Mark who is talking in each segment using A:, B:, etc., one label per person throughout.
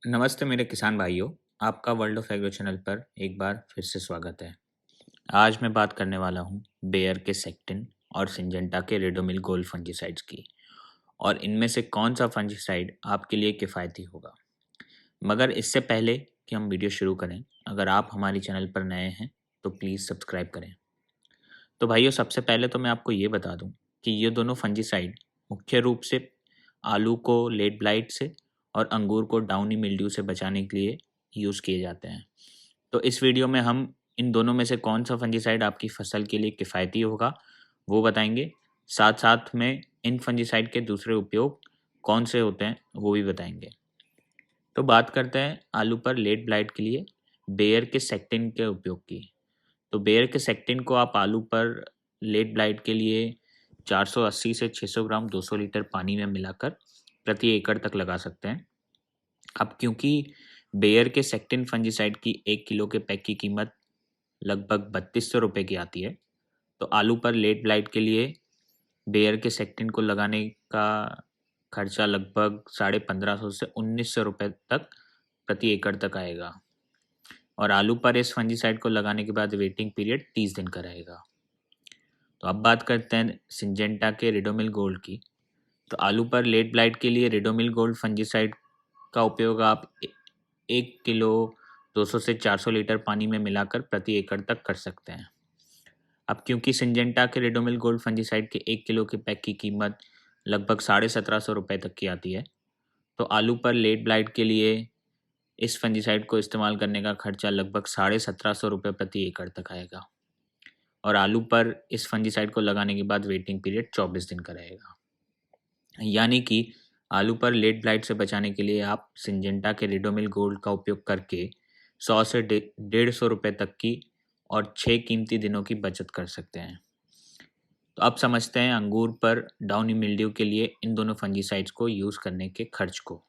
A: नमस्ते मेरे किसान भाइयों। आपका वर्ल्ड ऑफ एग्रो चैनल पर एक बार फिर से स्वागत है। आज मैं बात करने वाला हूँ बेयर के सेक्टिन और सिंजेंटा के रेडोमिल गोल्ड फंजीसाइड्स की, और इनमें से कौन सा फंजीसाइड आपके लिए किफ़ायती होगा। मगर इससे पहले कि हम वीडियो शुरू करें, अगर आप हमारी चैनल पर नए हैं तो प्लीज़ सब्सक्राइब करें। तो भाइयों, सबसे पहले तो मैं आपको ये बता दूं कि ये दोनों फंजीसाइड मुख्य रूप से आलू को लेट ब्लाइट से और अंगूर को डाउनी मिल्ड्यू से बचाने के लिए यूज़ किए जाते हैं। तो इस वीडियो में हम इन दोनों में से कौन सा फंजीसाइड आपकी फसल के लिए किफ़ायती होगा वो बताएंगे। साथ साथ में इन फंजीसाइड के दूसरे उपयोग कौन से होते हैं वो भी बताएंगे। तो बात करते हैं आलू पर लेट ब्लाइट के लिए बेयर के सेक्टिन के उपयोग की। तो बेयर के सेक्टिन को आप आलू पर लेट ब्लाइट के लिए 480 से 600 ग्राम 200 लीटर पानी में मिलाकर प्रति एकड़ तक लगा सकते हैं। अब क्योंकि बेयर के सेक्टिन फंजीसाइड की 1 किलो के पैक की कीमत लगभग 3200 रुपये की आती है, तो आलू पर लेट ब्लाइट के लिए बेयर के सेक्टिन को लगाने का खर्चा लगभग 1550 से 1900 रुपये तक प्रति एकड़ तक आएगा, और आलू पर इस फंजीसाइड को लगाने के बाद वेटिंग पीरियड 30 दिन का रहेगा। तो अब बात करते हैं सिंजेंटा के रिडोमिल गोल्ड की। तो आलू पर लेट ब्लाइट के लिए रिडोमिल गोल्ड फंजीसाइड का उपयोग आप 1 किलो 200 से 400 लीटर पानी में मिलाकर प्रति एकड़ तक कर सकते हैं। अब क्योंकि सिंजेंटा के रिडोमिल गोल्ड फंजीसाइड के 1 किलो के पैक की कीमत लगभग 1750 रुपये तक की आती है, तो आलू पर लेट ब्लाइट के लिए इस फंजीसाइड को इस्तेमाल करने का खर्चा लगभग 1750 रुपये प्रति एकड़ तक आएगा, और आलू पर इस फंजीसाइड को लगाने के बाद वेटिंग पीरियड 24 दिन का रहेगा। यानी कि आलू पर लेट ब्लाइट से बचाने के लिए आप सिंजेंटा के रिडोमिल गोल्ड का उपयोग करके 100 से 150 रुपये तक की और 6 कीमती दिनों की बचत कर सकते हैं। तो अब समझते हैं अंगूर पर डाउनी मिल्ड्यू के लिए इन दोनों फंजीसाइड्स को यूज़ करने के खर्च को।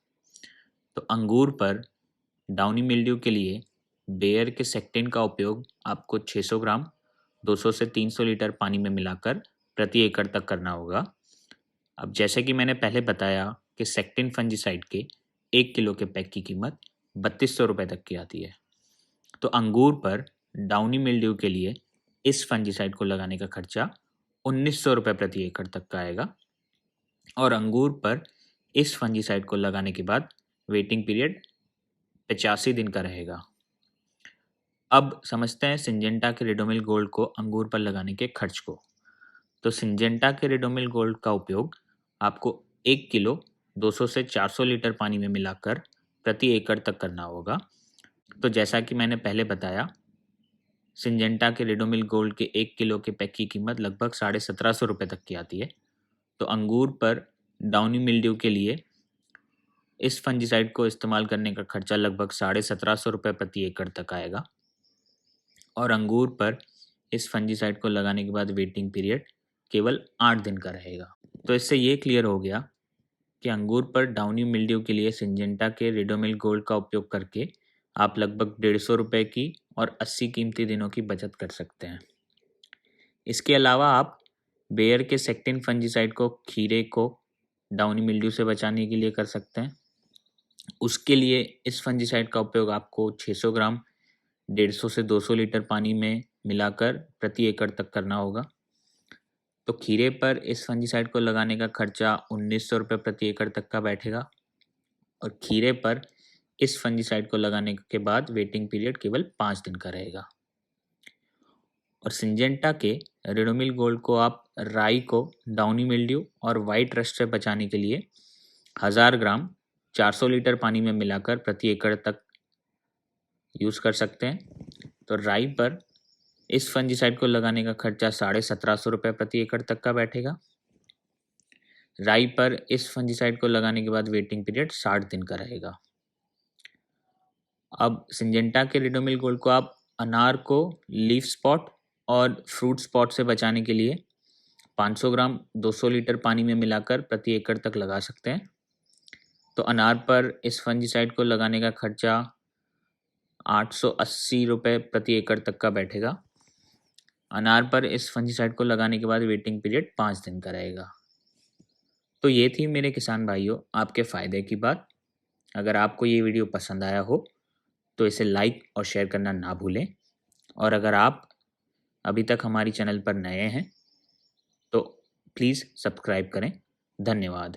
A: तो अंगूर पर डाउनी मिल्ड्यू के लिए बेयर के सेक्टिन का उपयोग आपको 600 ग्राम 200 से 300 लीटर पानी में मिलाकर प्रति एकड़ तक करना होगा। अब जैसे कि मैंने पहले बताया कि सेक्टिन फंजीसाइड के 1 किलो के पैक की कीमत 3200 रुपये तक की आती है, तो अंगूर पर डाउनी मिल्ड्यू के लिए इस फंजीसाइड को लगाने का खर्चा 1900 रुपये प्रति एकड़ तक का आएगा, और अंगूर पर इस फंजीसाइड को लगाने के बाद वेटिंग पीरियड 85 दिन का रहेगा। अब समझते हैं सिंजेंटा के रिडोमिल गोल्ड को अंगूर पर लगाने के खर्च को। तो सिंजेंटा के रिडोमिल गोल्ड का उपयोग आपको 1 किलो 200 से 400 लीटर पानी में मिलाकर प्रति एकड़ तक करना होगा। तो जैसा कि मैंने पहले बताया, सिंजेंटा के रिडोमिल गोल्ड के 1 किलो के पैक की कीमत लगभग 1750 रुपये तक की आती है, तो अंगूर पर डाउनी मिल्ड्यू के लिए इस फंजीसाइड को इस्तेमाल करने का खर्चा लगभग 1750 रुपये प्रति एकड़ तक आएगा, और अंगूर पर इस फंजीसाइड को लगाने के बाद वेटिंग पीरियड केवल 8 दिन का रहेगा। तो इससे ये क्लियर हो गया कि अंगूर पर डाउनी मिल्ड्यू के लिए सिंजेंटा के रिडोमिल गोल्ड का उपयोग करके आप लगभग 150 रुपये की और 80 कीमती दिनों की बचत कर सकते हैं। इसके अलावा आप बेयर के सेक्टिन फंजीसाइड को खीरे को डाउनी मिल्ड्यू से बचाने के लिए कर सकते हैं। उसके लिए इस फंजीसाइड का उपयोग आपको 600 ग्राम 150 से 200 लीटर पानी में मिलाकर प्रति एकड़ तक करना होगा। तो खीरे पर इस फंजीसाइड को लगाने का खर्चा 1900 रुपये प्रति एकड़ तक का बैठेगा, और खीरे पर इस फंजीसाइड को लगाने के बाद वेटिंग पीरियड केवल 5 दिन का रहेगा। और सिंजेंटा के रिडोमिल गोल्ड को आप राई को डाउनी मिल्ड्यू और वाइट रस्ट से बचाने के लिए 1000 ग्राम 400 लीटर पानी में मिलाकर प्रति एकड़ तक यूज़ कर सकते हैं। तो राई पर इस फंजीसाइड को लगाने का खर्चा 1750 रुपये प्रति एकड़ तक का बैठेगा। राई पर इस फंजीसाइड को लगाने के बाद वेटिंग पीरियड 60 दिन का रहेगा। अब सिंजेंटा के रिडोमिल गोल्ड को आप अनार को लीफ स्पॉट और फ्रूट स्पॉट से बचाने के लिए 500 ग्राम 200 लीटर पानी में मिलाकर प्रति एकड़ तक लगा सकते हैं। तो अनार पर इस फंजीसाइड को लगाने का खर्चा 880 रुपये प्रति एकड़ तक का बैठेगा। अनार पर इस फंजीसाइड को लगाने के बाद वेटिंग पीरियड 5 दिन का रहेगा। तो ये थी मेरे किसान भाइयों आपके फ़ायदे की बात। अगर आपको ये वीडियो पसंद आया हो तो इसे लाइक और शेयर करना ना भूलें। और अगर आप अभी तक हमारी चैनल पर नए हैं तो प्लीज़ सब्सक्राइब करें। धन्यवाद।